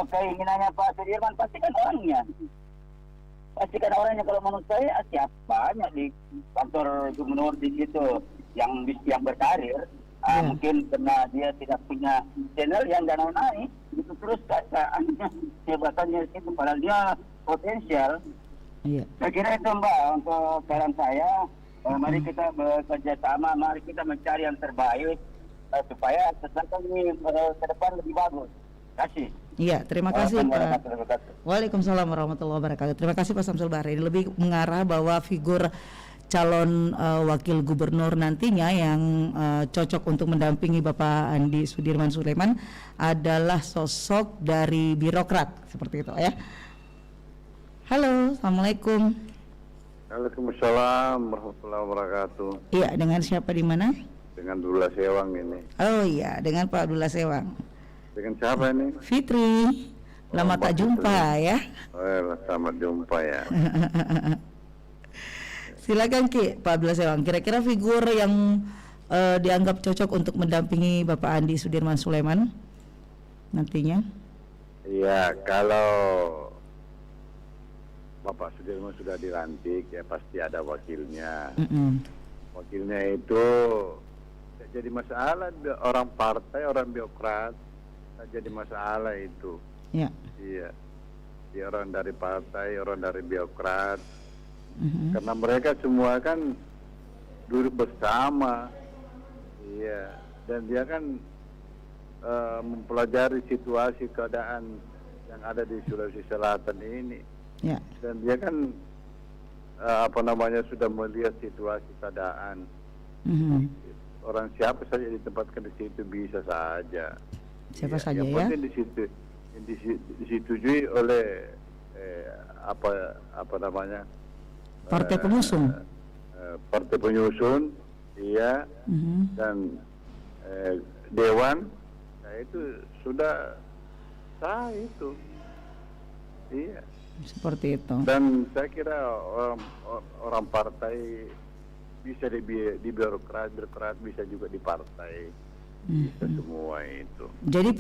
keinginannya Pak Sudirman pastikan orangnya. Pastikan orangnya. Kalau menurut saya siapa banyak di kantor gubernur di situ yang berkarir. Ya. Mungkin karena dia tidak punya channel yang danau naik, itu terus keadaannya jabatannya itu padahal dia potensial. Iya. Saya kira itu Mbak untuk saran saya. Mari kita bekerja sama, mari kita mencari yang terbaik supaya sesuatu ini ke depan lebih bagus. Terima kasih. Iya, terima kasih Pak. Waalaikumsalam warahmatullahi wabarakatuh. Waalaikumsalam warahmatullahi wabarakatuh. Terima kasih Pak Samsul Bahri. Ini lebih mengarah bahwa figur calon wakil gubernur nantinya yang cocok untuk mendampingi Bapak Andi Sudirman Sulaiman adalah sosok dari birokrat seperti itu ya. Halo, assalamualaikum. Waalaikumsalam warahmatullahi wabarakatuh. Iya, dengan siapa di mana? Dengan Abdullah Sewang ini. Oh iya, dengan Pak Abdullah Sewang. Dengan siapa ini? Fitri. Lama tak jumpa ya. Selamat jumpa ya. Silakan Ki, Pak Abdullah Sewang. Kira-kira figur yang dianggap cocok untuk mendampingi Bapak Andi Sudirman Sulaiman nantinya? Iya, kalau Bapak Sudirman sudah dilantik ya pasti ada wakilnya. Wakilnya itu tidak jadi masalah, orang partai, orang birokrat, tidak jadi masalah itu. Ya. Iya, dia orang dari partai, orang dari birokrat. Karena mereka semua kan duduk bersama, iya, dan dia kan mempelajari situasi keadaan yang ada di Sulawesi Selatan ini, Ya. dan dia kan sudah melihat situasi keadaan. Orang siapa saja ditempatkan di situ bisa saja. Siapa Iya, saja yang ya? penting di situ disetujui oleh Partai pengusung. Partai penyusun, iya, dan dewan, nah itu sudah sah itu, iya. Seperti itu. Dan saya kira orang partai bisa di birokrat bisa juga di partai, bisa semua itu. Jadi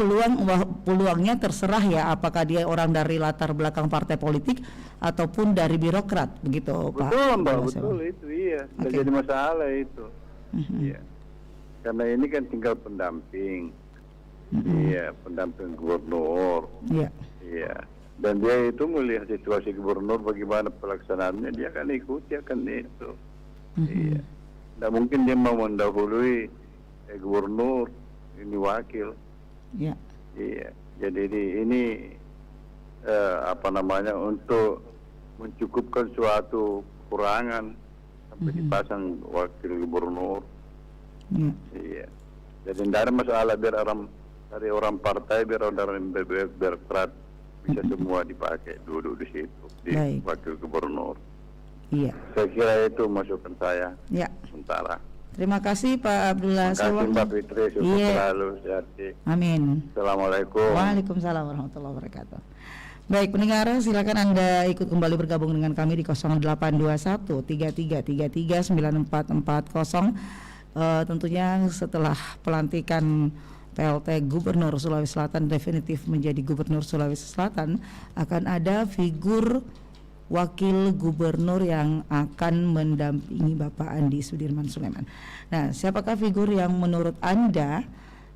peluangnya terserah ya, apakah dia orang dari latar belakang partai politik ataupun dari birokrat, begitu Pak? Betul Mbak, Abdullah betul Sewang. itu, iya. Tidak Oke. jadi masalah itu. Iya. Karena ini kan tinggal pendamping. Iya, pendamping gubernur. Iya. Iya. Dan dia itu melihat situasi gubernur bagaimana pelaksanaannya, dia akan ikuti akan itu. Iya. Tidak mungkin dia mau mendahului gubernur, ini wakil. Iya. Iya. Jadi ini untuk mencukupkan suatu kekurangan sampai dipasang wakil gubernur. Iya. Iya. Jadi tidak ada masalah biar dari orang partai, biar orang dari birokrat bisa semua dipakai duduk di situ di Baik. wakil gubernur. Iya. Saya kira itu masukan saya Ya. sementara. Terima kasih Pak Abdullah Terima kasih Sewang. Mbak Fitri, sukses Iya. selalu, sehat. Amin. Assalamualaikum. Waalaikumsalam warahmatullahi wabarakatuh. Baik pendengar, silakan Anda ikut kembali bergabung dengan kami di 0821 3333 9440. Tentunya setelah pelantikan PLT Gubernur Sulawesi Selatan definitif menjadi Gubernur Sulawesi Selatan, akan ada figur wakil gubernur yang akan mendampingi Bapak Andi Sudirman Sulaiman. Nah, siapakah figur yang menurut Anda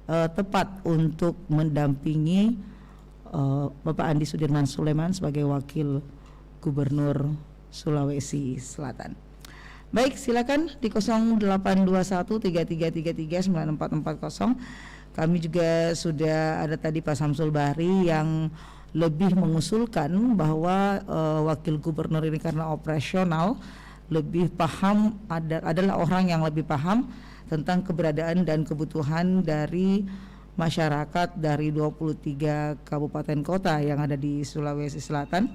tepat untuk mendampingi Bapak Andi Sudirman Sulaiman sebagai wakil gubernur Sulawesi Selatan? Baik, silakan di 0821 3333 9440. Kami juga sudah ada tadi Pak Samsul Bahri yang lebih mengusulkan bahwa wakil gubernur ini karena operasional lebih paham, adalah orang yang lebih paham tentang keberadaan dan kebutuhan dari masyarakat dari 23 kabupaten kota yang ada di Sulawesi Selatan,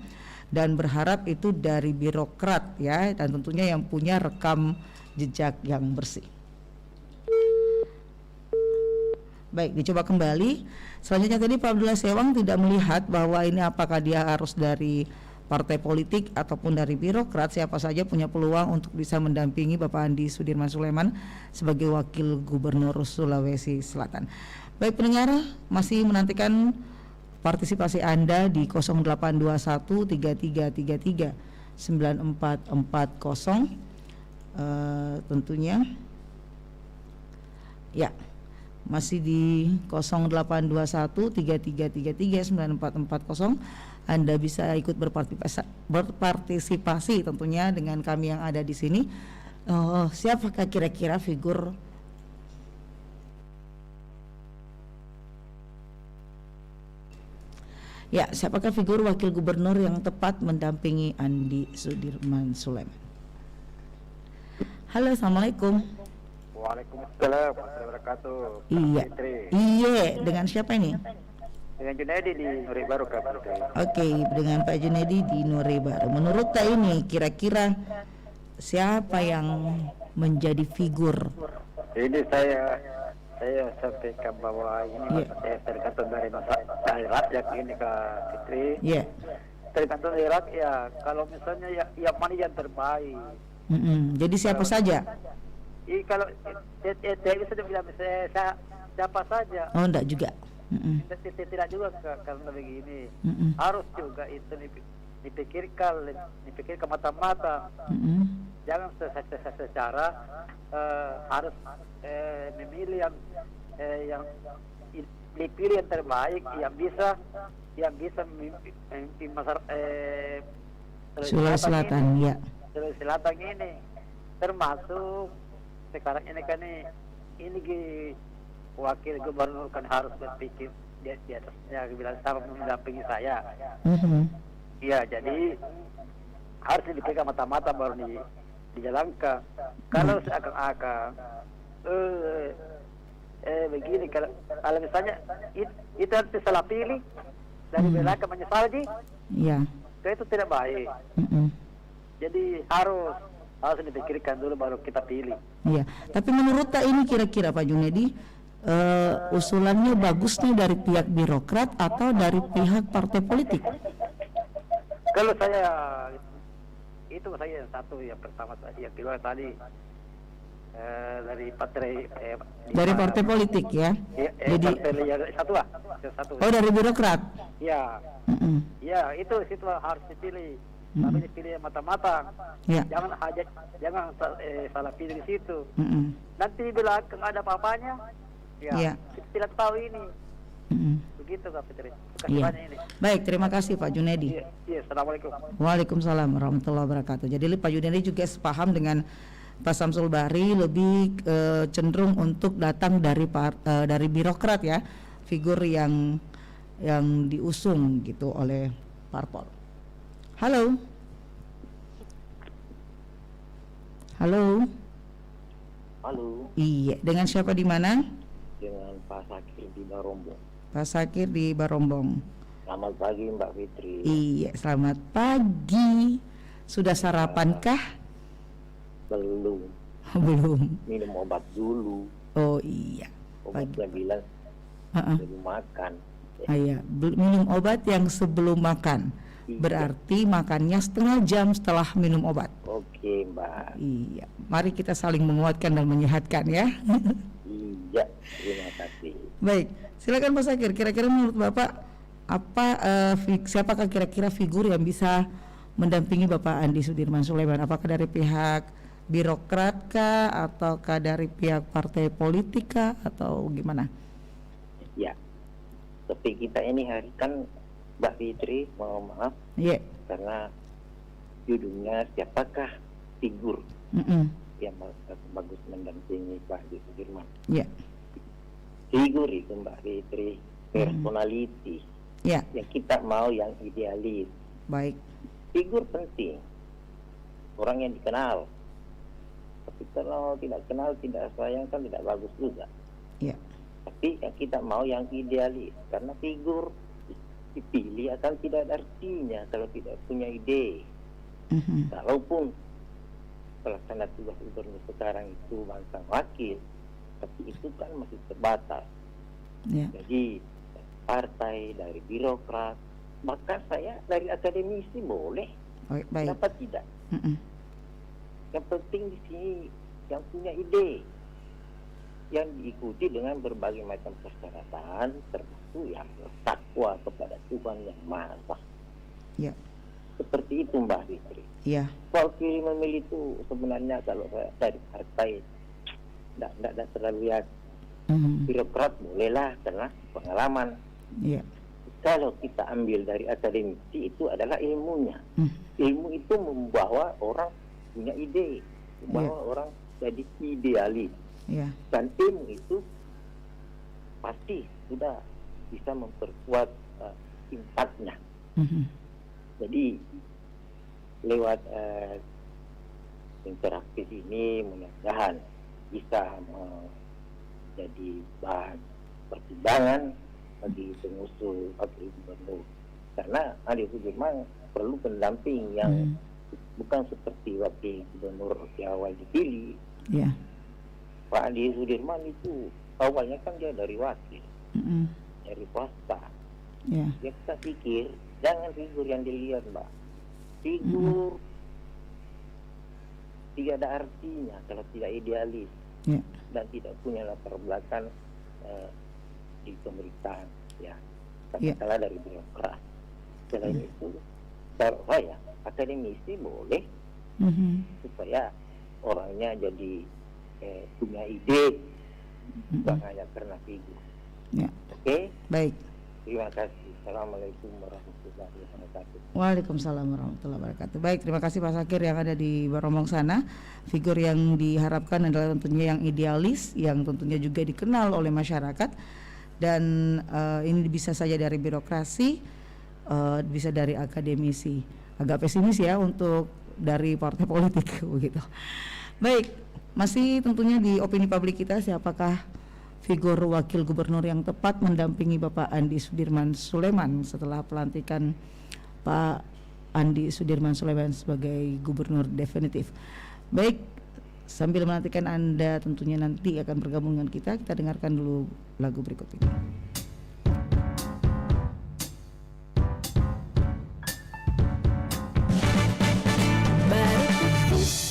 dan berharap itu dari birokrat ya, dan tentunya yang punya rekam jejak yang bersih. Baik, dicoba kembali. Selanjutnya tadi Pak Abdullah Sewang tidak melihat bahwa ini apakah dia harus dari partai politik ataupun dari birokrat, siapa saja punya peluang untuk bisa mendampingi Bapak Andi Sudirman Sulaiman sebagai wakil gubernur Sulawesi Selatan. Baik pendengar, masih menantikan partisipasi Anda di 0821 3333 9440 tentunya ya, masih di 0821 3333 9440 Anda bisa ikut berpartisipasi tentunya dengan kami yang ada di sini. Siapakah kira-kira figur siapakah figur wakil gubernur yang tepat mendampingi Andi Sudirman Sulaiman? Halo, assalamualaikum. Waalaikumsalam warahmatullahi wabarakatuh. Iya, dengan siapa ini? Dengan Junedi di Nuri Baru, Kak. Oke, dengan Pak Junedi di Nuri Baru. Menurut Kak ini kira-kira siapa yang menjadi figur? Ini saya sampaikan bahwa ini saya tergantung dari rakyat ini, Kak Fitri. Iya. Tergantung dari rakyat ya. Kalau misalnya yang mana yang terbaik. Jadi siapa saja? Kalau tidak bisa dibilang siapa saja. Oh, enggak juga. Tidak juga, karena begini. Harus juga itu dipikirkan mata-mata. Jangan secara harus memilih yang dipilih yang terbaik, yang bisa memimpin Sulawesi Selatan, ya. Sulawesi Selatan ini, termasuk sekarang ini kan ini wakil gubernur kan harus berpikir di atasnya, bilang sama mendampingi saya. Iya, jadi harus dipikirkan mata-mata baru dijalankan. Kalau seakan-akan begini, kalau misalnya itu harus salah pilih dari belakang menyesal itu tidak baik. Jadi harus dipikirkan dulu baru kita pilih. Iya, tapi menurut tak ini kira-kira Pak Junedi, usulannya bagusnya dari pihak birokrat atau dari pihak partai politik? Kalau saya itu yang satu, yang pertama, yang kedua tadi dari partai politik ya. Jadi yang satu. Oh, dari birokrat. Ya. Ya, itu situ harus dipilih. Tapi dipilih mata-mata. Ya. Jangan salah pilih di situ. Nanti bila ada apa-apanya, kita tidak tahu ini. Begitu, Kak Fitri. Ini. Baik, terima kasih Pak Junedi. Iya, assalamualaikum. Waalaikumsalam warahmatullahi wabarakatuh. Jadi Pak Junedi juga sepaham dengan Pak Samsul Bahri, lebih cenderung untuk datang dari birokrat ya, figur yang diusung gitu oleh parpol. Halo. Halo. Iya, dengan siapa di mana? Dengan Pak Sakir di Barombong. Pak Sakir di Barombong. Selamat pagi Mbak Fitri. Iya, selamat pagi. Sudah sarapankah? Belum. Minum obat dulu. Oh iya. Obatnya bilang sebelum makan. Iya, minum obat yang sebelum makan. Berarti makannya setengah jam setelah minum obat. Oke, Mbak. Iya, mari kita saling menguatkan dan menyehatkan ya. Iya, terima kasih. Baik, silakan Pak Sakir. Kira-kira menurut Bapak siapakah kira-kira figur yang bisa mendampingi Bapak Andi Sudirman Sulaiman? Apakah dari pihak birokrat kah, ataukah dari pihak partai politik kah, atau gimana? Ya, tapi kita ini hari kan Mbak Fitri, mohon maaf, karena judulnya siapakah figur yang bagus mendampingi Pak Sudirman. Figur itu Mbak Fitri, personality, yang kita mau yang idealis. Baik. Figur penting, orang yang dikenal. Tapi kalau tidak kenal, tidak sayang kan tidak bagus juga. Tapi yang kita mau yang idealis, karena figur dipilih akan tidak ada artinya kalau tidak punya ide. Kalaupun pelaksana tugas gubernur sekarang itu bangsa wakil, tapi itu kan masih terbatas. Jadi partai, dari birokrat, bahkan saya dari akademisi boleh. Kenapa tidak? Yang penting di sini yang punya ide. yang diikuti dengan berbagai macam persyaratan, termasuk yang takwa kepada Tuhan yang Maha Esa. Ya. Seperti itu Mbak Fitri. Ya. Soal pilih memilih itu sebenarnya kalau saya dari partai tidak terlalu ya. Birokrat bolehlah karena pengalaman. Ya. Kalau kita ambil dari akademisi itu adalah ilmunya. Ilmu itu membawa orang punya ide, membawa orang jadi idealis. Ya. Dan ilmu itu pasti sudah bisa memperkuat impaknya. Jadi lewat interaktif ini mudah-mudahan bisa menjadi bahan pertimbangan bagi pengusung wakil gubernur. Karena Andi Sudirman perlu pendamping yang bukan seperti wakil gubernur yang awal dipilih. Ya. Pak Andi Sudirman itu awalnya kan dia dari wakil, dari swasta. Ya. Ya kita pikir jangan figur yang dilihat Mbak. Figur tidak ada artinya kalau tidak idealis dan tidak punya latar belakang di pemerintahan, ya katakanlah dari birokrat. Selain itu, kalau saya akademisi boleh supaya orangnya jadi punya ide, bukan hanya karena figur. Oke? Baik. Terima kasih. Assalamualaikum warahmatullahi wabarakatuh. Waalaikumsalam warahmatullahi wabarakatuh. Baik, terima kasih Pak Sakir yang ada di Barombong sana. Figur yang diharapkan adalah tentunya yang idealis, yang tentunya juga dikenal oleh masyarakat. Dan ini bisa saja dari birokrasi, bisa dari akademisi. Agak pesimis ya untuk dari partai politik begitu. Baik, masih tentunya di opini publik kita, siapakah figur wakil gubernur yang tepat mendampingi Bapak Andi Sudirman Sulaiman setelah pelantikan Pak Andi Sudirman Sulaiman sebagai gubernur definitif. Baik, sambil menantikan Anda tentunya nanti akan bergabung dengan kita dengarkan dulu lagu berikut ini.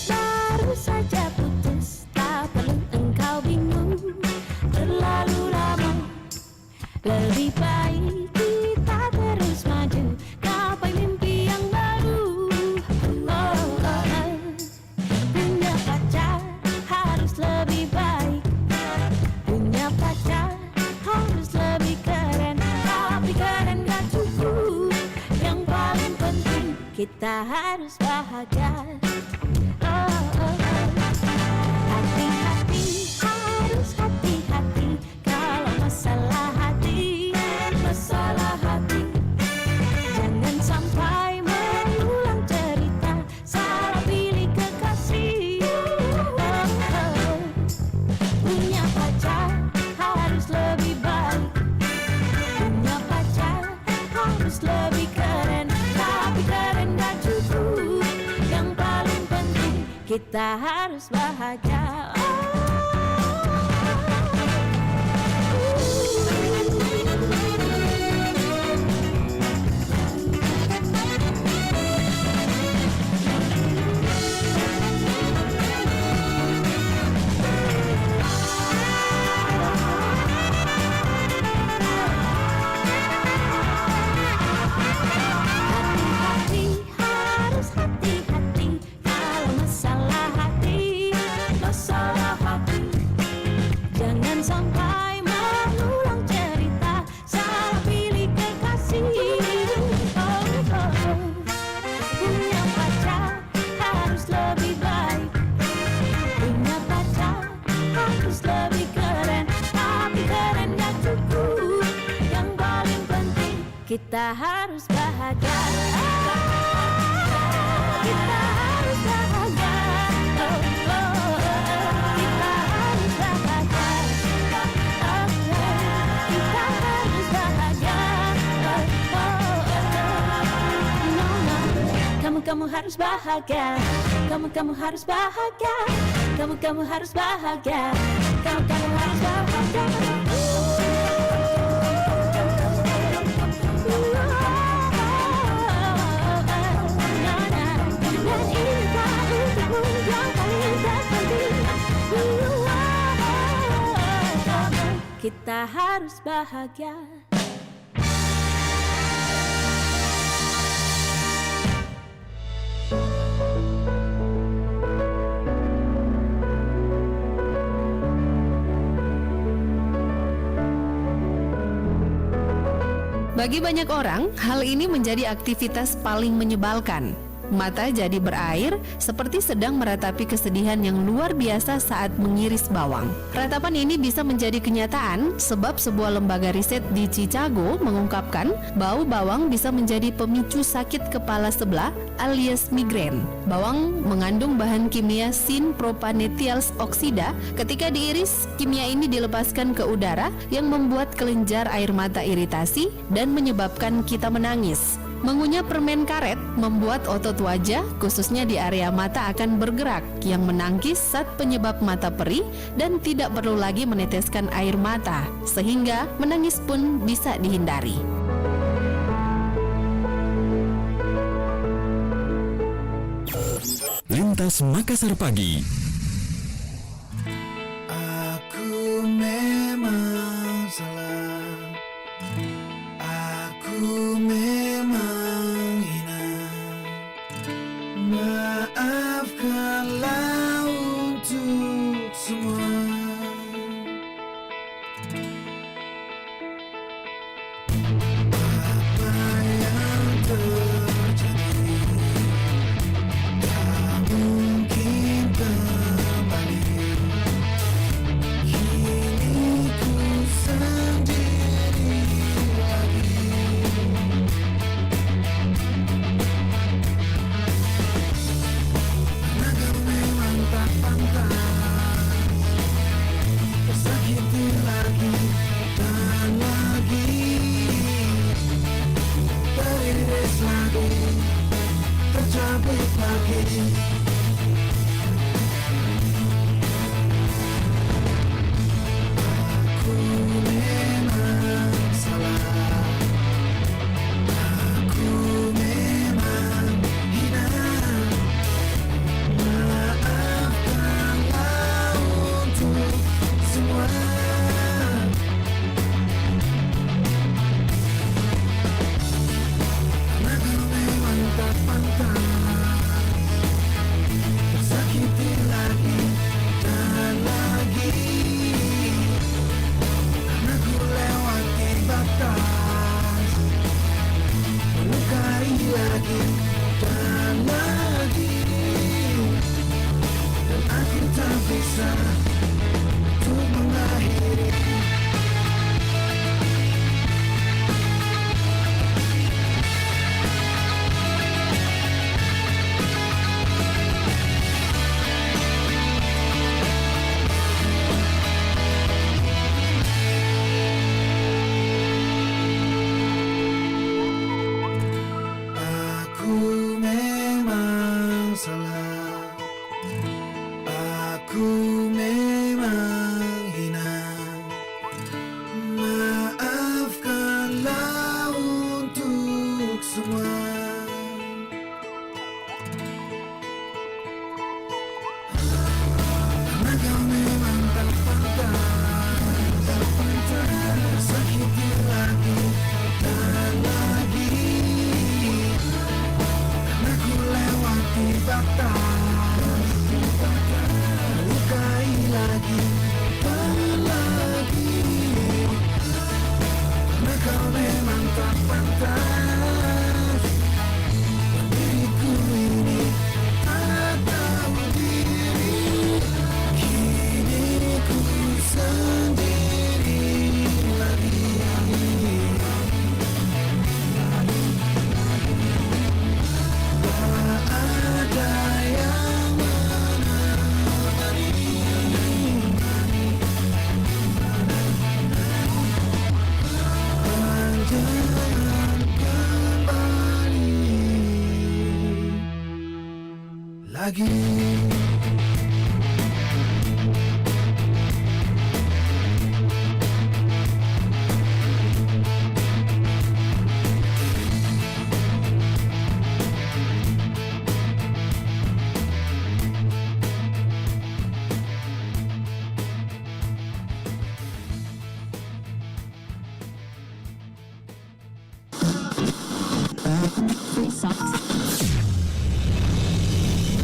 Baru saja putus, tak perlu engkau bingung terlalu lama. Lebih baik kita terus maju, gapai mimpi yang baru. Punya pacar harus lebih baik, punya pacar harus lebih keren. Tapi keren gak cukup, yang paling penting kita harus bahagia. Hati-hati, harus hati-hati kalau masalah hati. Jangan sampai mengulang cerita, salah pilih kekasih. Punya pacar harus lebih baik, punya pacar harus lebih keren. Tapi keren gak cukup, yang paling penting kita harus bahagia. Hati-hati, harus hati-hati kalau masalah hati. Jangan sampai mengulang cerita, salah pilih kekasih. Punya pacar harus lebih baik, punya pacar harus lebih keren. Tapi keren gak cukup, yang paling penting kita harus bahagia. Kita harus bahagia. Kita harus bahagia. Kita harus bahagia. Kamu harus bahagia. Kamu harus bahagia. Kamu harus bahagia. Kamu harus bahagia. kita harus bahagia. Bagi banyak orang, hal ini menjadi aktivitas paling menyebalkan. Mata jadi berair seperti sedang meratapi kesedihan yang luar biasa saat mengiris bawang. Ratapan ini bisa menjadi kenyataan sebab sebuah lembaga riset di Chicago mengungkapkan bau bawang bisa menjadi pemicu sakit kepala sebelah alias migrain. Bawang mengandung bahan kimia sin-propanethial oksida. Ketika diiris, kimia ini dilepaskan ke udara yang membuat kelenjar air mata iritasi dan menyebabkan kita menangis. Mengunyah permen karet membuat otot wajah, khususnya di area mata akan bergerak, yang menangkis zat penyebab mata perih dan tidak perlu lagi meneteskan air mata, sehingga menangis pun bisa dihindari. Lintas Makassar Pagi. Aku memang salah, aku memang hina. Maafkanlah untuk semua. Apa yang terjadi tak mungkin kembali. Kini ku sendiri lagi. Karena kau memang tak pantas tersakiti lagi dan lagi, teriris lagi, tercabik lagi. Aku memang salah, aku memang hina. Maafkanlah untuk semua. Karena kau memang tak pantas tersakiti lagi dan lagi. Karena ku lewati batas, melukai lagi dan lagi, dan aku tak bisa untuk mengakhiri. Aku memang salah, aku memang hina. Maafkanlah untuk semua. Karena kau memang tak pantas tersakiti lagi dan lagi. Karena ku lewati batas, melukai lagi dan lagi. Karena kau memang tak pantas, dan diriku ini tak tahu diri. Kini ku sendiri lagi. Tak ada yang menemani. Dan jangan kembali lagi.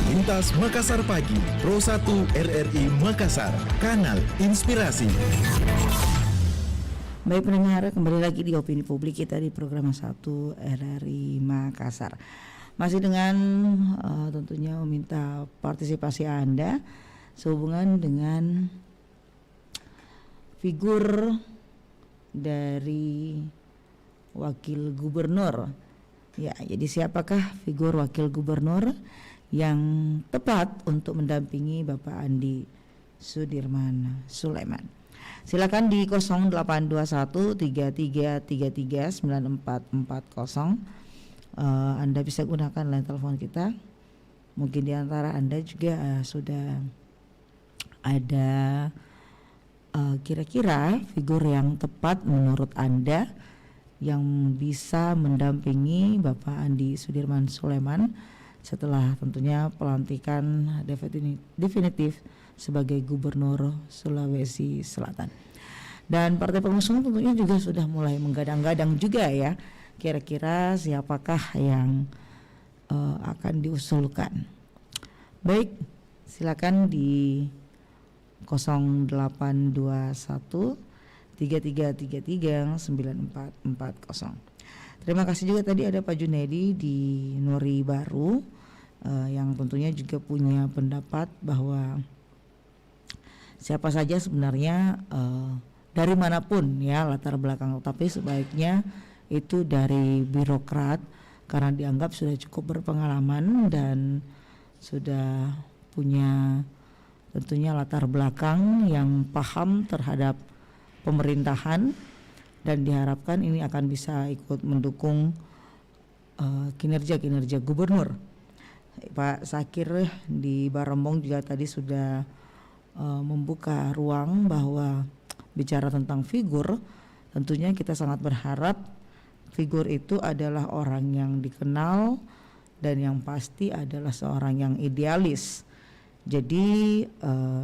Lintas Makassar Pagi, Pro 1 RRI Makassar, kanal inspirasi. Baik pendengar, kembali lagi di Opini Publik kita di program 1 RRI Makassar. Masih dengan tentunya meminta partisipasi Anda sehubungan dengan figur dari wakil gubernur. Ya, jadi siapakah figur wakil gubernur yang tepat untuk mendampingi Bapak Andi Sudirman Sulaiman? Silakan di 082133339440. Anda bisa gunakan line telepon kita. Mungkin di antara Anda juga sudah ada kira-kira figur yang tepat menurut Anda yang bisa mendampingi Bapak Andi Sudirman Sulaiman setelah tentunya pelantikan definitif sebagai Gubernur Sulawesi Selatan. Dan partai pengusung tentunya juga sudah mulai menggadang-gadang juga ya, kira-kira siapakah yang akan diusulkan. Baik, silakan di 0821 33339440. Terima kasih juga tadi ada Pak Junedi di Nuri Baru yang tentunya juga punya pendapat bahwa siapa saja sebenarnya dari manapun ya latar belakang, tapi sebaiknya itu dari birokrat karena dianggap sudah cukup berpengalaman dan sudah punya tentunya latar belakang yang paham terhadap pemerintahan dan diharapkan ini akan bisa ikut mendukung kinerja gubernur. Pak Sakir di Barembong juga tadi sudah membuka ruang bahwa bicara tentang figur, tentunya kita sangat berharap figur itu adalah orang yang dikenal dan yang pasti adalah seorang yang idealis. Jadi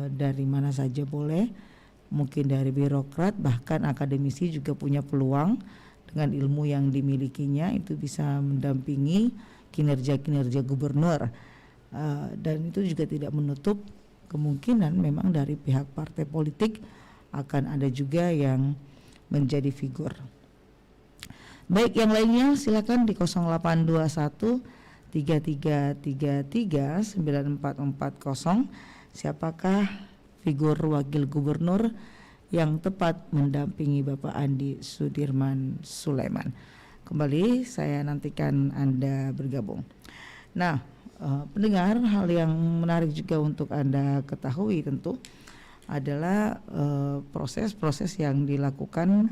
dari mana saja boleh, mungkin dari birokrat bahkan akademisi juga punya peluang dengan ilmu yang dimilikinya itu bisa mendampingi kinerja gubernur, dan itu juga tidak menutup kemungkinan memang dari pihak partai politik akan ada juga yang menjadi figur. Baik, yang lainnya silakan di 0821 3333 9440. Siapakah figur wakil gubernur yang tepat mendampingi Bapak Andi Sudirman Sulaiman? Kembali saya nantikan Anda bergabung. Nah, pendengar, hal yang menarik juga untuk Anda ketahui tentu adalah proses-proses yang dilakukan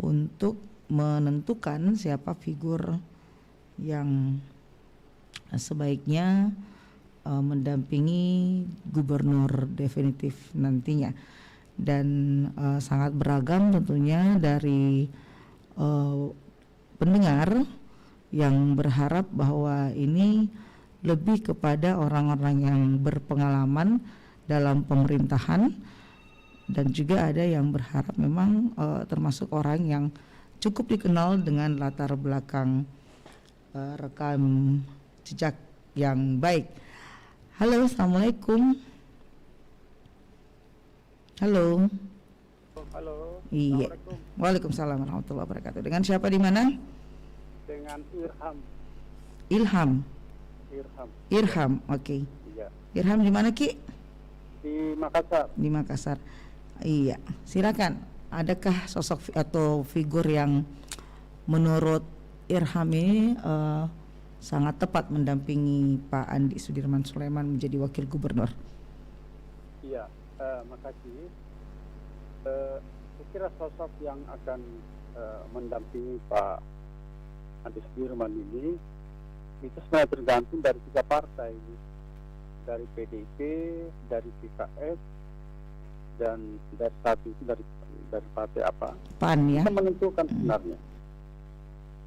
untuk menentukan siapa figur yang sebaiknya mendampingi gubernur definitif nantinya, dan sangat beragam tentunya dari pendengar yang berharap bahwa ini lebih kepada orang-orang yang berpengalaman dalam pemerintahan, dan juga ada yang berharap memang termasuk orang yang cukup dikenal dengan latar belakang rekam jejak yang baik. Halo, assalamualaikum. Halo. Halo. Iya. Waalaikumsalam warahmatullahi wabarakatuh. Dengan siapa di mana? Dengan Irham. Ilham. Irham. Oke. Iya. Irham di mana, Ki? Di Makassar. Di Makassar. Iya. Silakan. Adakah sosok atau figur yang menurut Irham ini sangat tepat mendampingi Pak Andi Sudirman Sulaiman menjadi wakil gubernur? Iya, makasih. Saya kira sosok yang akan mendampingi Pak Andi Sudirman ini itu sebenarnya tergantung dari 3 partai, dari PDIP, dari PKS, dan dari satu itu dari partai apa? PAN ya. Kita menentukan sebenarnya.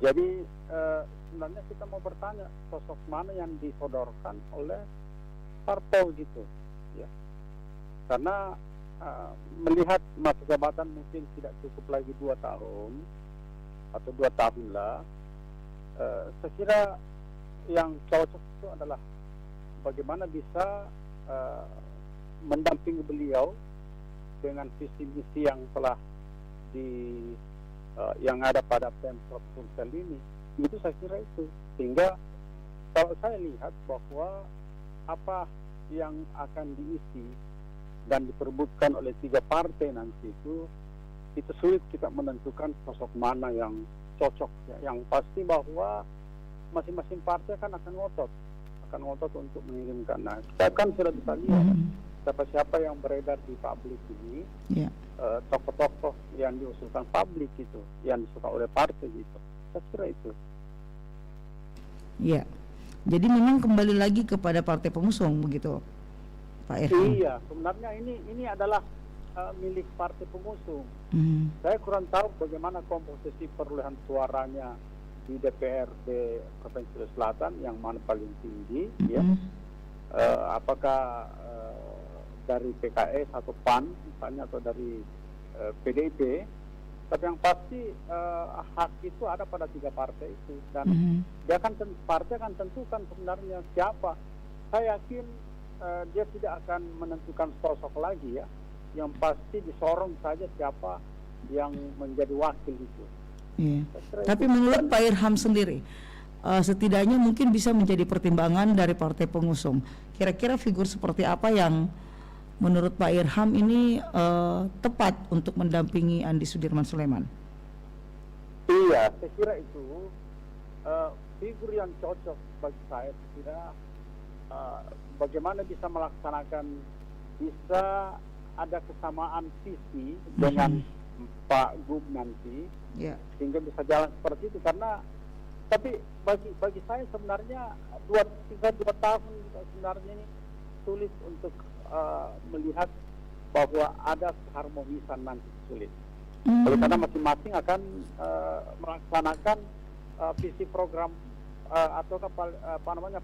Jadi sebenarnya kita mau bertanya sosok mana yang disodorkan oleh parpol gitu, ya. Karena melihat masa jabatan mungkin tidak cukup lagi 2 tahun atau 2 tahun lah, saya kira yang cocok itu adalah bagaimana bisa mendampingi beliau dengan visi misi yang telah yang ada pada Pemprov Sulsel ini. Itu saya kira itu. Sehingga kalau saya lihat bahwa apa yang akan diisi dan diperebutkan oleh 3 partai nanti itu sulit kita menentukan sosok mana yang cocok ya. Yang pasti bahwa masing-masing partai kan akan ngotot untuk mengirimkan. Nah, kita kan sudah bisa lihat siapa-siapa yang beredar di publik ini, tokoh-tokoh yang diusulkan publik itu, yang disuka oleh partai gitu. Saya kira itu. Iya. Jadi memang kembali lagi kepada partai pengusung begitu, Pak Irham. Iya, sebenarnya ini adalah milik partai pengusung. Saya kurang tahu bagaimana komposisi perolehan suaranya di DPRD Provinsi Sulawesi Selatan yang mana paling tinggi, ya. Apakah dari PKS atau PAN misalnya atau dari PDIP? Tapi yang pasti hak itu ada pada 3 partai itu, dan partai akan tentukan sebenarnya siapa. Saya yakin dia tidak akan menentukan sosok lagi ya. Yang pasti disorong saja siapa yang menjadi wakil itu. Iya. Tapi menurut Pak Irham sendiri, setidaknya mungkin bisa menjadi pertimbangan dari partai pengusung. Kira-kira figur seperti apa yang menurut Pak Irham ini tepat untuk mendampingi Andi Sudirman Sulaiman? Iya, saya kira itu figur yang cocok bagi saya kira bagaimana bisa melaksanakan, bisa ada kesamaan visi dengan Pak Gub nanti, sehingga bisa jalan seperti itu. Karena tapi bagi saya sebenarnya 2 tahun sebenarnya ini sulit untuk melihat bahwa ada keharmonisan nanti, sulit. Oleh karena masing-masing akan melaksanakan visi program atau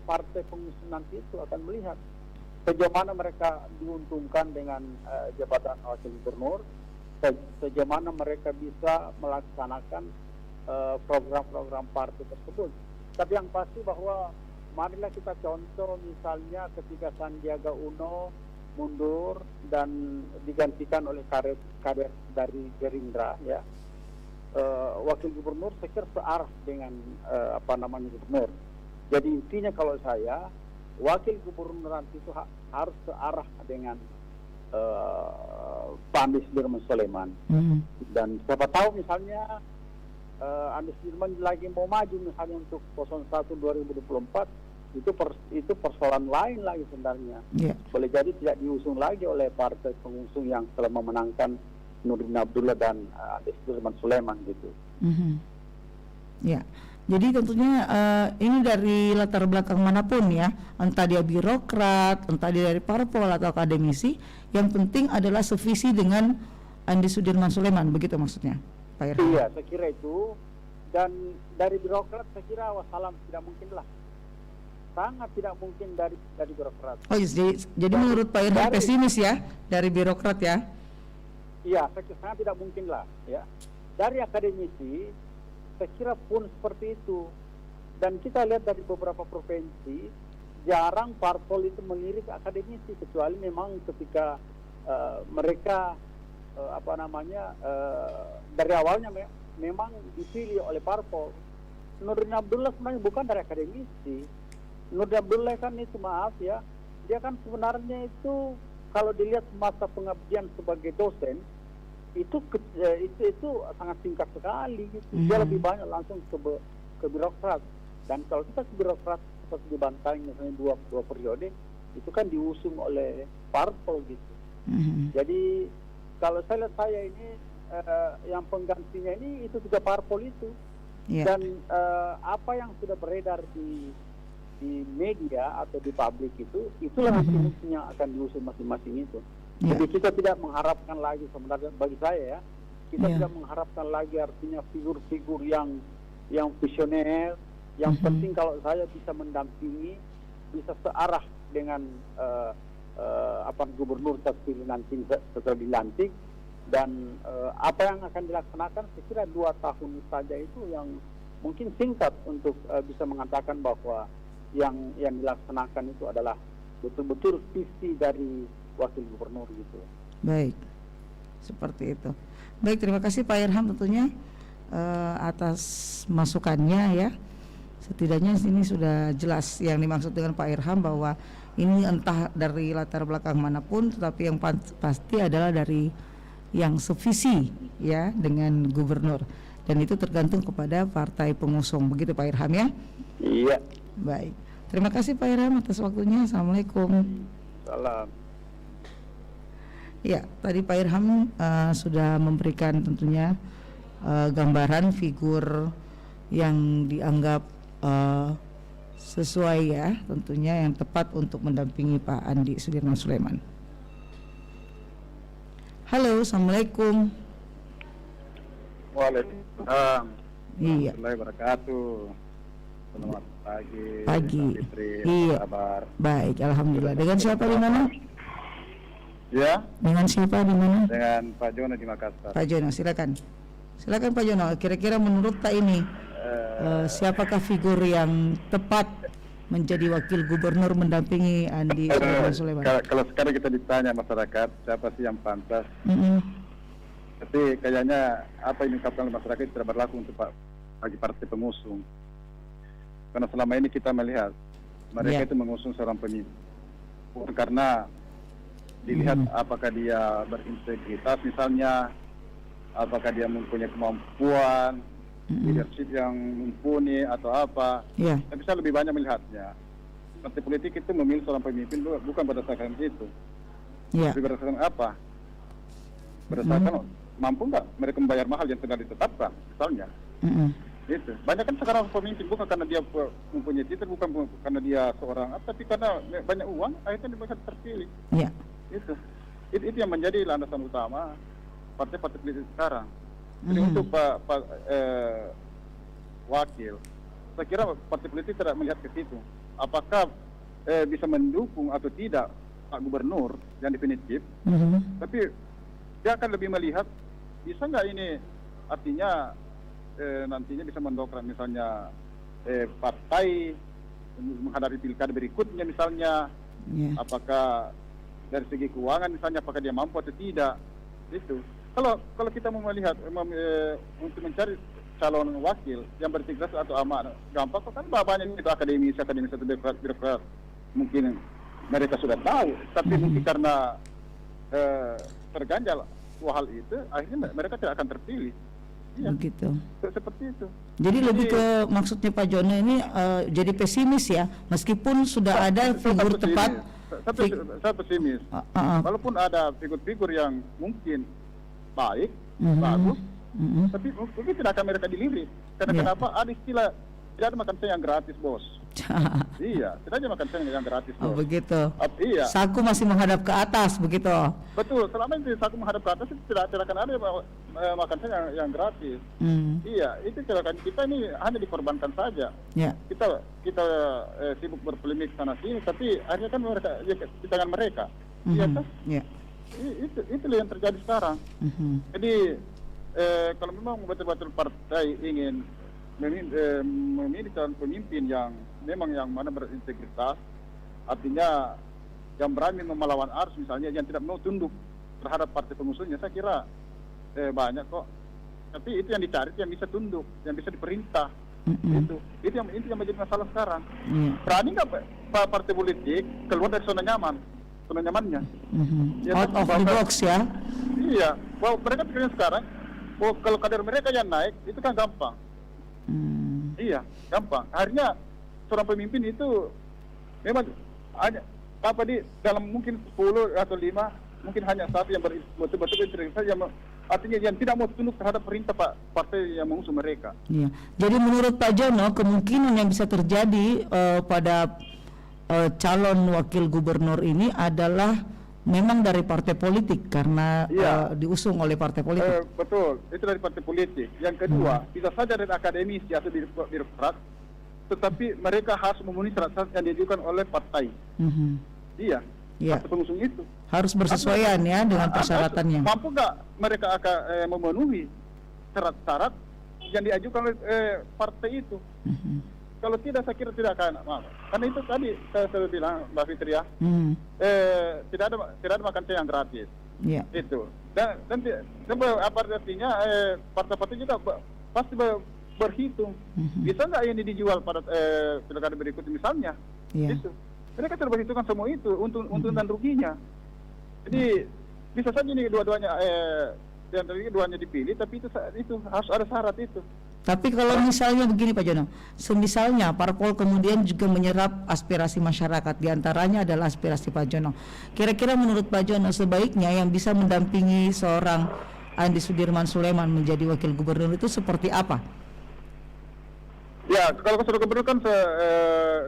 partai pengusung nanti itu akan melihat sejauh mana mereka diuntungkan dengan jabatan wakil gubernur, sejauh mana mereka bisa melaksanakan program-program partai tersebut. Tapi yang pasti bahwa marilah kita contoh misalnya ketika Sandiaga Uno mundur dan digantikan oleh kader dari Gerindra ya. Wakil gubernur saya kira searah dengan gubernur. Jadi intinya kalau saya wakil gubernur nanti itu harus searah dengan Pak Andi Sudirman Sulaiman. Dan siapa tahu misalnya Andi Sudirman lagi mau maju misalnya untuk 01 2024, itu persoalan lain lagi sebenarnya. Boleh jadi tidak diusung lagi oleh partai pengusung yang telah memenangkan Nurdin Abdullah dan Andi Sudirman Sulaiman gitu. Ya. Jadi tentunya ini dari latar belakang manapun ya, entah dia birokrat, entah dia dari parpol atau akademisi, yang penting adalah sevisi dengan Andi Sudirman Sulaiman, begitu maksudnya, Pak Irham? Iya, saya kira itu. Dan dari birokrat saya kira wassalam, tidak mungkin lah. Sangat tidak mungkin dari birokrat. Oh jadi menurut Pak Irham pesimis ya dari birokrat ya? Iya, saya kira sangat tidak mungkin lah ya. Dari akademisi saya kira pun seperti itu. Dan kita lihat dari beberapa provinsi jarang parpol itu melirik akademisi, kecuali memang ketika mereka dari awalnya memang dipilih oleh parpol. Nurdin Abdullah sebenarnya bukan dari akademisi. Nurdin Abdullah kan itu dia kan sebenarnya itu kalau dilihat masa pengabdian sebagai dosen itu sangat singkat sekali gitu. Dia lebih banyak langsung ke birokrat. Dan kalau kita ke birokrat seperti di Bantaeng misalnya dua periode itu kan diusung oleh parpol gitu. Jadi kalau saya ini yang penggantinya ini itu juga parpol itu. Dan apa yang sudah beredar di media atau di publik itulah nanti yang akan diusung masing-masing itu. Jadi kita tidak mengharapkan lagi sebenarnya bagi saya ya, kita tidak mengharapkan lagi artinya figur-figur yang visioner. Yang penting kalau saya bisa mendampingi, bisa searah dengan gubernur terpilih nanti setelah dilantik, dan apa yang akan dilaksanakan saya kira 2 tahun saja itu yang mungkin singkat untuk bisa mengatakan bahwa yang dilaksanakan itu adalah betul-betul visi dari wakil gubernur gitu. Baik, seperti itu. Baik, terima kasih Pak Irham tentunya atas masukannya ya. Setidaknya ini sudah jelas yang dimaksud dengan Pak Irham bahwa ini entah dari latar belakang manapun, tetapi yang pasti adalah dari yang sevisi ya dengan gubernur, dan itu tergantung kepada partai pengusung. Begitu Pak Irham ya? Iya. Baik, terima kasih Pak Irham atas waktunya. Assalamualaikum. Salam. Ya, tadi Pak Irham sudah memberikan tentunya gambaran figur yang dianggap sesuai ya, tentunya yang tepat untuk mendampingi Pak Andi Sudirman Sulaiman. Halo, Assalamualaikum. Waalaikumsalam. Iya. Warahmatullahi wabarakatuh. Selamat pagi. Pagi. Fitri, Iya. apa kabar? Baik, alhamdulillah. Dengan siapa di mana? Ya. Dengan siapa di mana? Dengan Pak Jono di Makassar. Pak Jono, silakan. Silakan Pak Jono. Kira-kira menurut Pak ini siapakah figur yang tepat menjadi wakil gubernur mendampingi Andi Sudirman Sulaiman? Kalau sekarang kita ditanya masyarakat siapa sih yang pantas, tapi kayaknya apa yang diungkapkan oleh masyarakat tidak berlaku untuk bagi partai pengusung. Karena selama ini kita melihat mereka itu mengusung seorang pemimpin bukan karena dilihat apakah dia berintegritas misalnya, apakah dia mempunyai kemampuan leadership yang mumpuni atau apa. Tapi saya lebih banyak melihatnya partai politik itu memilih seorang pemimpin bukan berdasarkan itu, tapi berdasarkan apa? Berdasarkan mampu nggak mereka membayar mahal yang sudah ditetapkan misalnya. Itu banyak kan sekarang pemimpin bukan karena dia mempunyai titel, bukan karena dia seorang tapi karena banyak uang akhirnya dia bisa terpilih. Itu yang menjadi landasan utama partai-partai politik sekarang. Jadi untuk Pak wakil, saya kira partai politik tidak melihat ke situ. Apakah bisa mendukung atau tidak Pak Gubernur yang definitif, tapi dia akan lebih melihat bisa nggak ini artinya nantinya bisa mendongkrak misalnya partai menghadapi pilkada berikutnya misalnya, apakah dari segi keuangan misalnya apakah dia mampu atau tidak. Itu kalau kita mau melihat untuk mencari calon wakil yang berintegritas atau amanah gampang kan banyak itu akademisi atau birokrat mungkin mereka sudah tahu, tapi mungkin karena terganjal dua hal itu akhirnya mereka tidak akan terpilih. Begitu. Seperti itu. Jadi lebih ke maksudnya Pak Jono ini jadi pesimis ya, meskipun sudah ada figur tepat. Saya pesimis. Walaupun ada figur-figur yang mungkin baik, bagus, tapi mungkin tidak akan mereka dilirik. Karena kenapa? Ada istilah tidak ada makan siang yang gratis, bos. Iya, tidak ada makan siang yang gratis, bos. Oh begitu. Iya. Saku masih menghadap ke atas, begitu. Betul. Selama ini saku menghadap ke atas itu tidak akan ada makan siang yang gratis. Iya, itu silakan kita ini hanya dikorbankan saja. Kita sibuk berpolemik sana sini, tapi akhirnya kan mereka di tangan mereka. Iya kan? Itu yang terjadi sekarang. Jadi kalau memang betul-betul partai ingin memilih calon pemimpin yang memang yang mana berintegritas, artinya yang berani melawan arus misalnya, yang tidak mau tunduk terhadap partai pengusungnya, saya kira banyak kok. Tapi itu yang dicari, yang bisa tunduk, yang bisa diperintah. Itu yang menjadi masalah sekarang. Berani nggak partai politik keluar dari zona nyamannya? Out of the box ya? Iya, bahwa mereka pikirnya sekarang, kalau kader mereka yang naik itu kan gampang. Iya, gampang. Akhirnya seorang pemimpin itu memang hanya dalam mungkin 10 atau 5, mungkin hanya satu yang betul-betul berintegritas, yang artinya yang tidak mau tunduk terhadap perintah partai yang mengusung mereka. Iya. Jadi menurut Pak Jono, kemungkinan yang bisa terjadi pada calon wakil gubernur ini adalah memang dari partai politik karena diusung oleh partai politik. Betul, itu dari partai politik. Yang kedua, bisa saja dari akademisi atau birokrat, tetapi mereka harus memenuhi syarat-syarat yang diajukan oleh partai. Iya. Partai pengusung itu harus bersesuaian ya dengan persyaratannya. Mampu nggak mereka akan memenuhi syarat-syarat yang diajukan oleh partai itu. Kalau tidak, saya kira tidak akan. Karena itu tadi saya bilang, Mbak Fitri ya, tidak ada makan siang yang gratis. Itu. Dan apa artinya partai-partai juga pasti berhitung. Bisa nggak ini dijual pada pilkada berikutnya misalnya? Itu. Mereka sudah berhitungkan semua itu untung dan ruginya. Jadi bisa saja ini dua-duanya duanya dipilih, tapi itu harus ada syarat itu. Tapi kalau misalnya begini Pak Jono, misalnya parpol kemudian juga menyerap aspirasi masyarakat, diantaranya adalah aspirasi Pak Jono. Kira-kira menurut Pak Jono sebaiknya yang bisa mendampingi seorang Andi Sudirman Sulaiman menjadi wakil gubernur itu seperti apa? Ya, kalau keseluruhan gubernur kan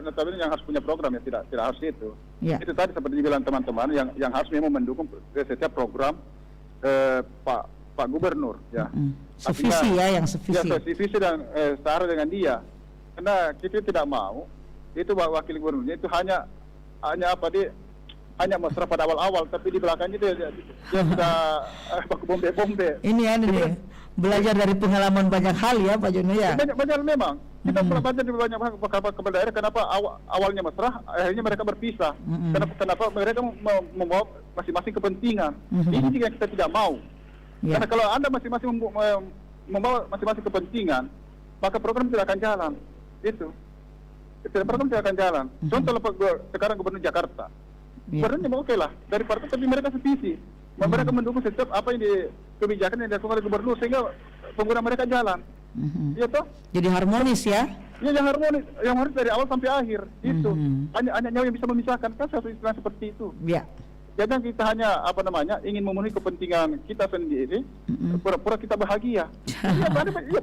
notabene yang harus punya program ya, tidak harus itu. Itu tadi seperti dibilang teman-teman yang harus memang mendukung setiap program Pak Gubernur ya. Sevisi ya, yang sevisi. Ya, sevisi dan setara dengan dia. Karena kita tidak mau itu wakil gubernurnya itu hanya mesra pada awal-awal, tapi di belakangnya dia sudah bombe-bombe. Ini belajar dari pengalaman banyak hal ya Pak Jono ya. Banyak memang. Kita belajar di banyak kepala daerah kenapa awalnya mesra, akhirnya mereka berpisah. Kenapa mereka membawa masing-masing kepentingan. Ini yang kita tidak mau. Karena kalau Anda masing-masing membawa masing-masing kepentingan, maka program tidak akan jalan. Itu. Program tidak akan jalan. Contoh sekarang Gubernur Jakarta. Gubernurnya oke lah dari partai, tapi mereka sevisi. Mereka mendukung setiap apa yang kebijakan yang dilakukan oleh gubernur sehingga pengguna mereka jalan. Iya toh? Jadi harmonis ya? Iya, yang harmonis dari awal sampai akhir. Itu. Hanya nyawa yang bisa memisahkan, kan satu istilah seperti itu. Iya. Jangan kita hanya ingin memenuhi kepentingan kita sendiri, pura-pura kita bahagia. Iya,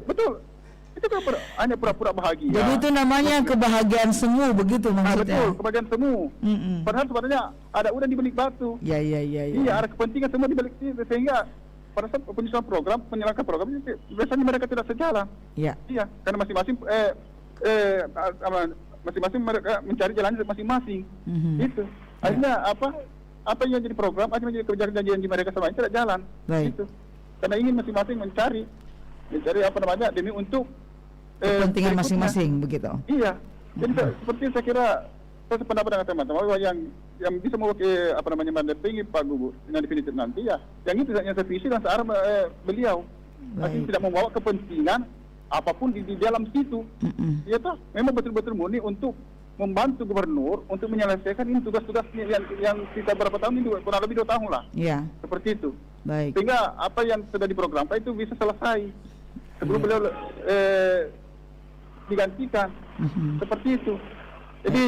betul. Itu kan hanya pura-pura bahagia. Jadi itu namanya kebahagiaan semu, begitu maksudnya. Betul, kebahagiaan semu. Padahal sebenarnya ada udang di balik batu. Iya, ada kepentingan semua di balik itu, sehingga pada saat penyusunan program, penyelenggaraan program itu biasanya mereka tidak sejalan. Iya, karena masing-masing mereka mencari jalannya masing-masing. Itu. Akhirnya apa yang jadi program, apa yang jadi kebijakan janji mereka sama tidak jalan. Itu. Karena ingin masing-masing mencari demi untuk kepentingan masing-masing begitu. Iya. Jadi seperti saya kira saya sependapat dengan teman-teman bahwa yang bisa mewakili mendampingi Pak Gubernur dengan definitif nanti ya, yang itu yang sevisi dan searah beliau. Tapi tidak membawa kepentingan apapun di dalam situ. Ya toh, memang betul-betul murni untuk membantu gubernur untuk menyelesaikan ini tugas-tugas yang kita berapa tahun ini, kurang lebih 2 tahun lah. Iya. Seperti itu. Baik. Sehingga apa yang sudah diprogramkan itu bisa selesai sebelum beliau digantikan. Seperti itu. Jadi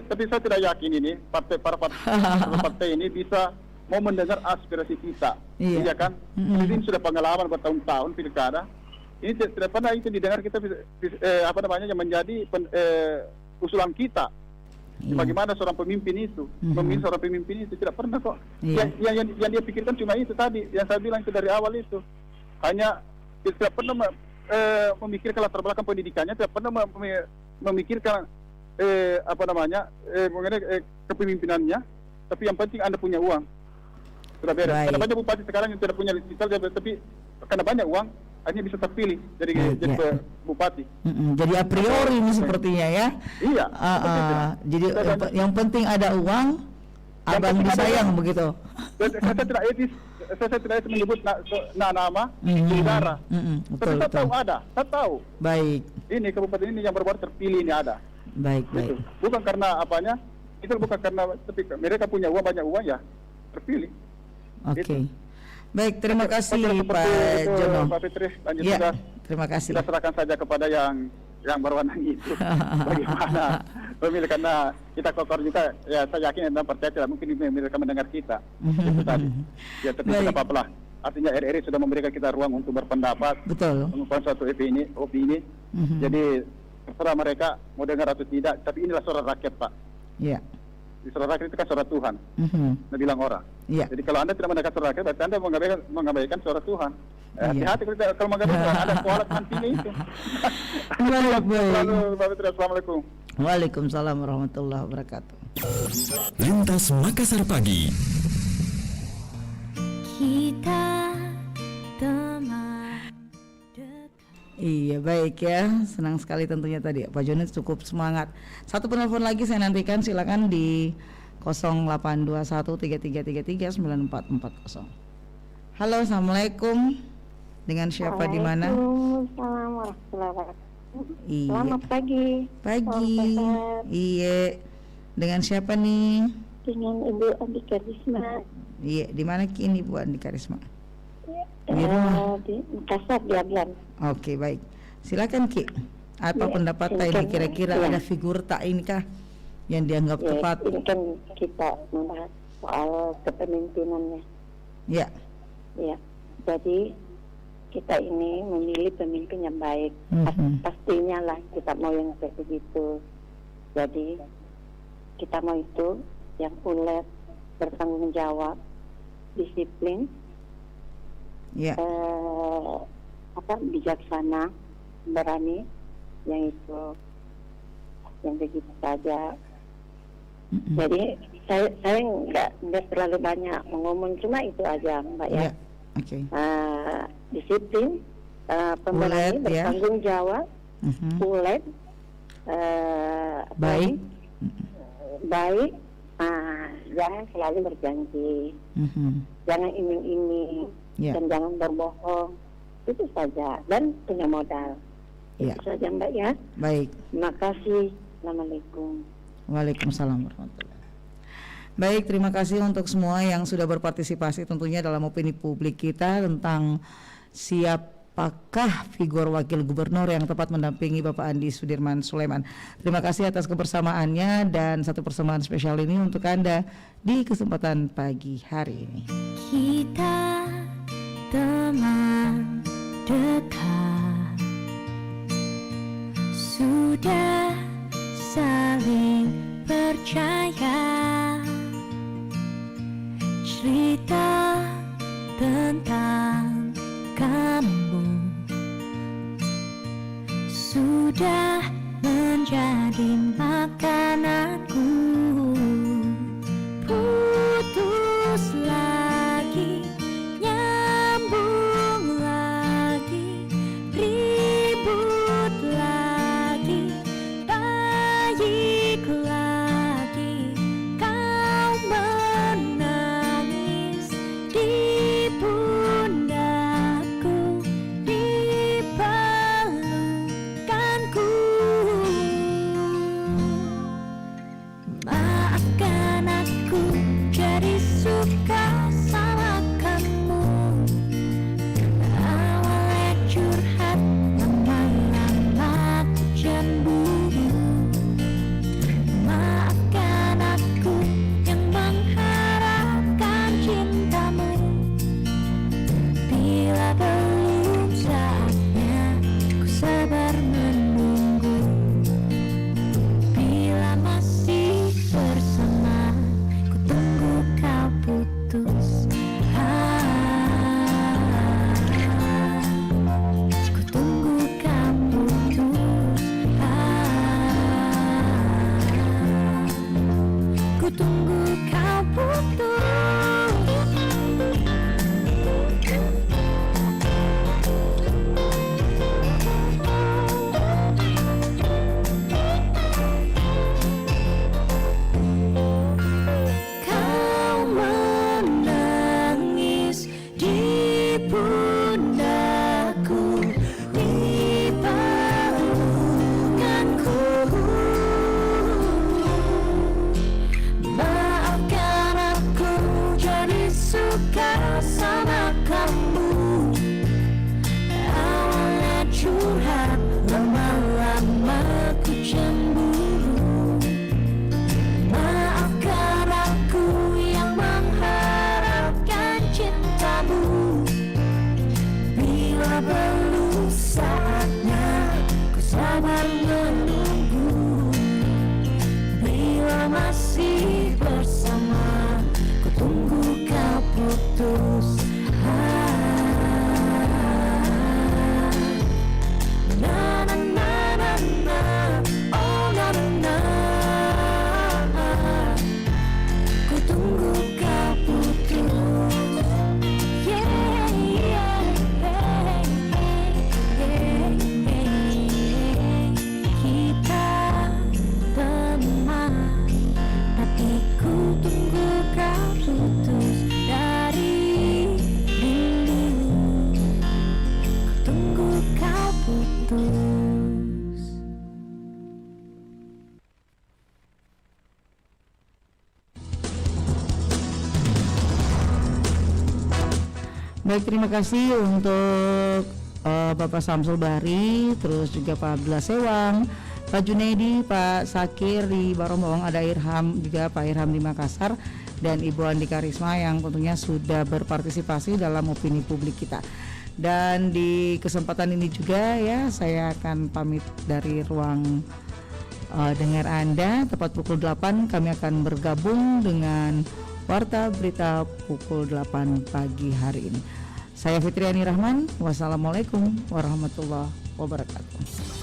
tapi saya tidak yakin ini para partai ini bisa mau mendengar aspirasi kita. Iya kan? Ini sudah pengalaman bertahun-tahun pilkada. Ini tidak pernah itu didengar kita yang menjadi usulan kita. Bagaimana seorang pemimpin itu, memilih seorang pemimpin itu tidak pernah kok. Yang dia pikirkan cuma itu tadi, yang saya bilang itu dari awal itu. Hanya tidak pernah memikirkan latar belakang pendidikannya, tidak pernah memikirkan mengenai kepemimpinannya. Tapi yang penting Anda punya uang. Sudah beres. Karena banyak bupati sekarang yang tidak punya titel, tapi karena banyak uang akhirnya bisa terpilih jadi bupati. Jadi a priori ini sepertinya ya. Iya. Jadi yang penting ada uang, abang disayang begitu. Saya tidak etis, saya tidak etis menyebut nama negara. Tapi saya tahu ada, saya tahu. Baik. Ini kabupaten ini yang baru terpilih ini ada. Baik. Bukan karena apanya, itu bukan karena tapi mereka punya uang, banyak uang ya terpilih. Oke. Baik, terima kasih Pak Jono. Pak Fitri, lanjut terima kasih. Kita serahkan saja kepada yang berwenang itu. Bagaimana memilih, karena kita kotor juga, ya saya yakin dan percaya tidak mungkin mereka mendengar kita. Itu tadi. Ya tapi tidak apa-apa lah. Artinya RRI sudah memberikan kita ruang untuk berpendapat. Betul. Mengumpulkan suatu opini. Jadi terserah mereka mau dengar atau tidak. Tapi inilah suara rakyat, Pak. Iya. Suara rakyat itu kan suara Tuhan. Nah, bilang orang. Iya. Jadi kalau Anda tidak mendengar suara rakyat, berarti Anda mengabaikan suara Tuhan. Hati-hati kalau mengabaikan ada kualat nantinya itu. Assalamualaikum. Waalaikumsalam warahmatullahi wabarakatuh. Lintas Makassar Pagi. Kita teman dekat. Iya, baik ya. Senang sekali tentunya tadi Pak Joni cukup semangat. Satu penelpon lagi saya nantikan, silakan di 082133339440. Halo, assalamualaikum. Dengan siapa di mana? Waalaikumsalam warahmatullahi wabarakatuh. Iya. Selamat pagi. Pagi. Iya. Dengan siapa nih? Dengan Ibu Andika Risma. Iya, di mana kini Bu Andika Risma? Di Makassar, di Ablan. Oke, baik. Silakan Ki. Apa pendapat ini kira-kira ada figur tak ini kah yang dianggap tepat? Ini kan kita membahas soal kepemimpinannya. Ya. Ya. Jadi kita ini memilih pemimpin yang baik. Pastinya lah kita mau yang kayak begitu. Jadi kita mau itu yang ulet, bertanggung jawab, disiplin, bijaksana, berani, yang itu, yang begitu saja. Jadi saya nggak terlalu banyak ngomong, cuma itu aja Mbak ya. Oke. Disiplin, pemberani, bertanggung jawab, ulet, baik, jangan selalu berjanji, jangan iming-iming, dan jangan berbohong. Itu saja, dan punya modal. Itu saja Mbak ya. Baik. Terima kasih. Assalamualaikum. Waalaikumsalam warahmatullahi. Baik, terima kasih untuk semua yang sudah berpartisipasi tentunya dalam opini publik kita tentang siapakah figur wakil gubernur yang tepat mendampingi Bapak Andi Sudirman Sulaiman. Terima kasih atas kebersamaannya dan satu persembahan spesial ini untuk Anda di kesempatan pagi hari ini. Kita teman dekat, sudah saling percaya. Cerita tentang kamu sudah menjadi makananku. Putus lagi, nyambung lagi, ribut lagi, baik lagi. Kau menangis di pundakku, di pelukanku. Maafkan aku jadi suka sama kamu. Awalnya curhat, lama-lama ku cemburu. Maafkan aku yang mengharapkan cintamu. Bila belum saatnya ku sabar menunggu. Bila masih bersama ku tunggu kau putus. Ku tunggu kau putus. Ku tunggu kau putus. Kau menangis di pundakku, di pelukanku. Maafkan Baik, terima kasih untuk Bapak Samsul Bahri, terus juga Pak Abdullah Sewang, Pak Junedi, Pak Sakir di Barombong, ada Irham juga, Pak Irham di Makassar, dan Ibu Andika Risma yang tentunya sudah berpartisipasi dalam opini publik kita. Dan di kesempatan ini juga ya, saya akan pamit dari ruang dengar Anda. Tepat pukul 8 kami akan bergabung dengan Warta Berita pukul 8 pagi hari ini. Saya Fitriani Rahman, wassalamualaikum warahmatullahi wabarakatuh.